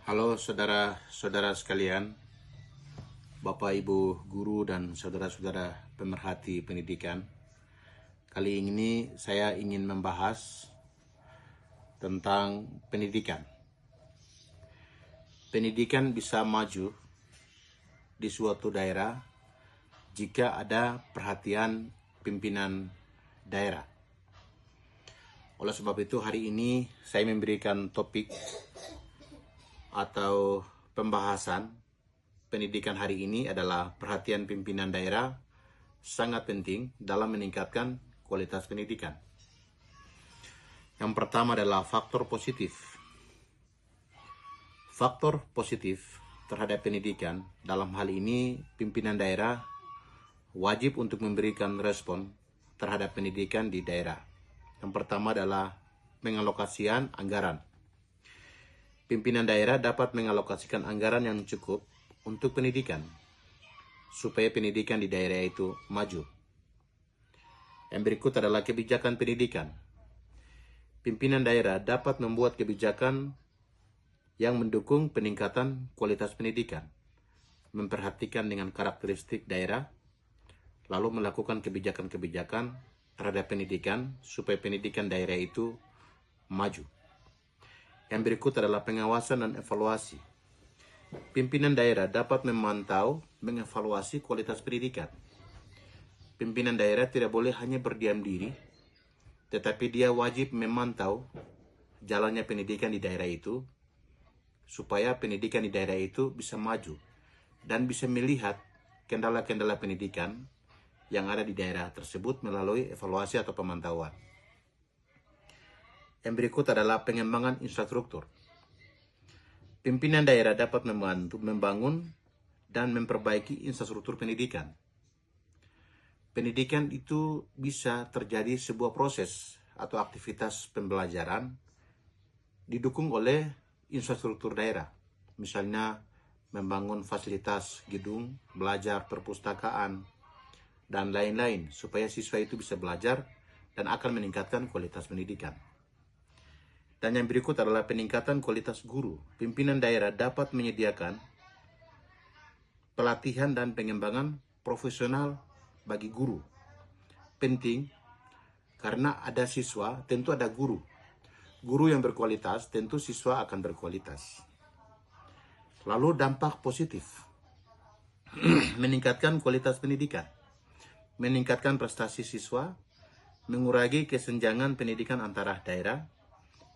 Halo saudara-saudara sekalian, Bapak Ibu guru dan saudara-saudara pemerhati pendidikan. Kali ini saya ingin membahas tentang pendidikan. Pendidikan bisa maju di suatu daerah jika ada perhatian pimpinan daerah. Oleh sebab itu hari ini saya memberikan topik atau pembahasan pendidikan hari ini adalah perhatian pimpinan daerah sangat penting dalam meningkatkan kualitas pendidikan. Yang pertama adalah faktor positif. Faktor positif terhadap pendidikan dalam hal ini pimpinan daerah wajib untuk memberikan respon terhadap pendidikan di daerah. Yang pertama adalah pengalokasian anggaran. Pimpinan daerah dapat mengalokasikan anggaran yang cukup untuk pendidikan, supaya pendidikan di daerah itu maju. Yang berikut adalah kebijakan pendidikan. Pimpinan daerah dapat membuat kebijakan yang mendukung peningkatan kualitas pendidikan, memperhatikan dengan karakteristik daerah, lalu melakukan kebijakan-kebijakan terhadap pendidikan, supaya pendidikan daerah itu maju. Yang berikut adalah pengawasan dan evaluasi. Pimpinan daerah dapat memantau, mengevaluasi kualitas pendidikan. Pimpinan daerah tidak boleh hanya berdiam diri, tetapi dia wajib memantau jalannya pendidikan di daerah itu, supaya pendidikan di daerah itu bisa maju dan bisa melihat kendala-kendala pendidikan yang ada di daerah tersebut melalui evaluasi atau pemantauan. Yang berikut adalah pengembangan infrastruktur. Pimpinan daerah dapat membantu membangun dan memperbaiki infrastruktur pendidikan. Pendidikan itu bisa terjadi sebuah proses atau aktivitas pembelajaran didukung oleh infrastruktur daerah. Misalnya membangun fasilitas gedung, belajar, perpustakaan, dan lain-lain, supaya siswa itu bisa belajar dan akan meningkatkan kualitas pendidikan. Dan yang berikut adalah peningkatan kualitas guru. Pimpinan daerah dapat menyediakan pelatihan dan pengembangan profesional bagi guru. Penting karena ada siswa, tentu ada guru. Guru yang berkualitas, tentu siswa akan berkualitas. Lalu dampak positif. Meningkatkan kualitas pendidikan. Meningkatkan prestasi siswa, mengurangi kesenjangan pendidikan antara daerah,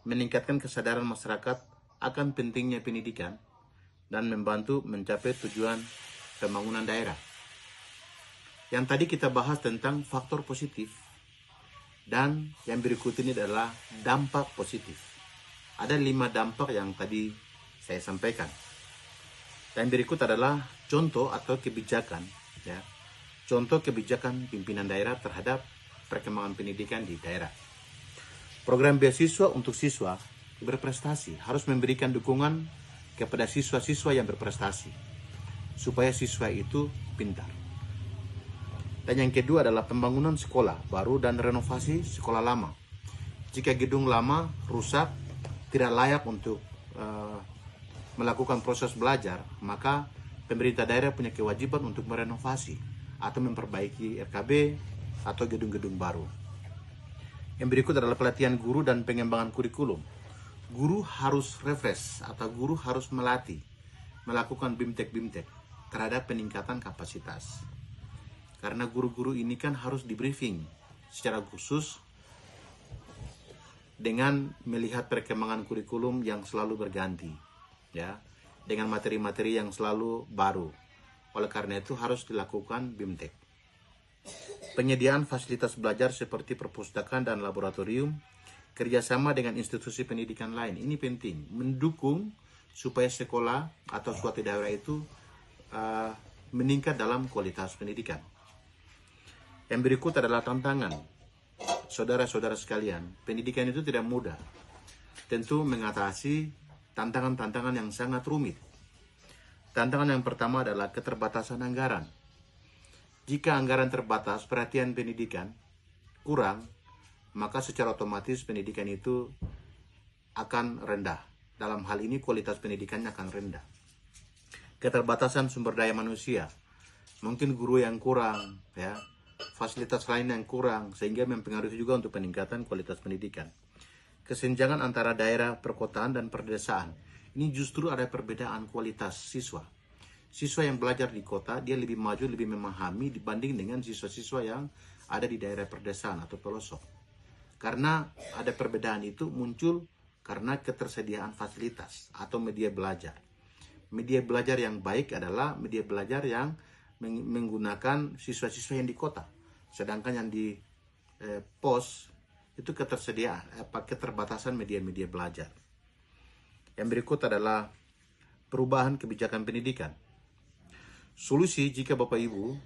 meningkatkan kesadaran masyarakat akan pentingnya pendidikan, dan membantu mencapai tujuan pembangunan daerah. Yang tadi kita bahas tentang faktor positif, dan yang berikut ini adalah dampak positif. Ada 5 dampak yang tadi saya sampaikan. Dan berikut adalah contoh atau kebijakan, ya. Contoh kebijakan pimpinan daerah terhadap perkembangan pendidikan di daerah. Program beasiswa untuk siswa berprestasi harus memberikan dukungan kepada siswa-siswa yang berprestasi, supaya siswa itu pintar. Dan yang kedua adalah pembangunan sekolah baru dan renovasi sekolah lama. Jika gedung lama rusak, tidak layak untuk melakukan proses belajar, maka pemerintah daerah punya kewajiban untuk merenovasi atau memperbaiki RKB atau gedung-gedung baru. Yang berikut adalah pelatihan guru dan pengembangan kurikulum. Guru harus refresh atau guru harus melatih, melakukan BIMTEK terhadap peningkatan kapasitas. Karena guru-guru ini kan harus di briefing secara khusus dengan melihat perkembangan kurikulum yang selalu berganti, ya, dengan materi-materi yang selalu baru. Oleh karena itu harus dilakukan BIMTEK. Penyediaan fasilitas belajar seperti perpustakaan dan laboratorium, kerjasama dengan institusi pendidikan lain. Ini penting, mendukung supaya sekolah atau suatu daerah itu meningkat dalam kualitas pendidikan. Yang berikut adalah tantangan. Saudara-saudara sekalian, pendidikan itu tidak mudah. Tentu mengatasi tantangan-tantangan yang sangat rumit. Tantangan yang pertama adalah keterbatasan anggaran. Jika anggaran terbatas, perhatian pendidikan kurang, maka secara otomatis pendidikan itu akan rendah. dalam hal ini kualitas pendidikannya akan rendah. Keterbatasan sumber daya manusia, mungkin guru yang kurang, ya, fasilitas lain yang kurang, sehingga mempengaruhi juga untuk peningkatan kualitas pendidikan. Kesenjangan antara daerah, perkotaan, dan perdesaan, ini justru ada perbedaan kualitas siswa. Siswa yang belajar di kota, dia lebih maju, lebih memahami dibanding dengan siswa-siswa yang ada di daerah perdesaan atau pelosok. Karena ada perbedaan itu muncul karena ketersediaan fasilitas atau media belajar. Media belajar yang baik adalah media belajar yang menggunakan siswa-siswa yang di kota. Sedangkan yang di pos itu keterbatasan media-media belajar. Yang berikut adalah perubahan kebijakan pendidikan. Solusi jika Bapak Ibu,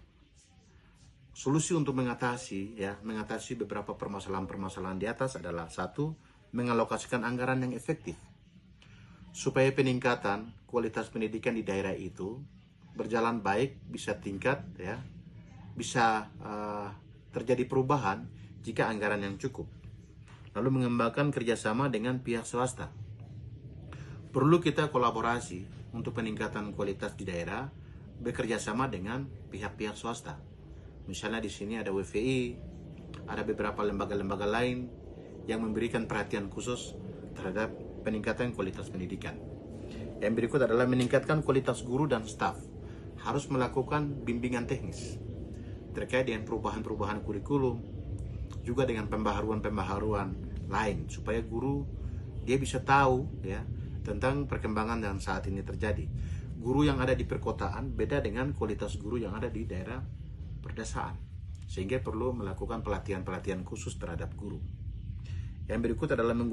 solusi untuk mengatasi beberapa permasalahan-permasalahan di atas adalah: 1, mengalokasikan anggaran yang efektif. Supaya peningkatan kualitas pendidikan di daerah itu berjalan baik, bisa tingkat, ya, bisa terjadi perubahan jika anggaran yang cukup. Lalu mengembangkan kerjasama dengan pihak swasta. Perlu kita kolaborasi untuk peningkatan kualitas di daerah, bekerja sama dengan pihak-pihak swasta. Misalnya di sini ada WVI, ada beberapa lembaga-lembaga lain yang memberikan perhatian khusus terhadap peningkatan kualitas pendidikan. Yang berikut adalah meningkatkan kualitas guru dan staf. Harus melakukan bimbingan teknis terkait dengan perubahan-perubahan kurikulum, juga dengan pembaharuan-pembaharuan lain, supaya guru dia bisa tahu, ya, tentang perkembangan yang saat ini terjadi. Guru yang ada di perkotaan beda dengan kualitas guru yang ada di daerah perdesaan, sehingga perlu melakukan pelatihan-pelatihan khusus terhadap guru. Yang berikut adalah menggunakan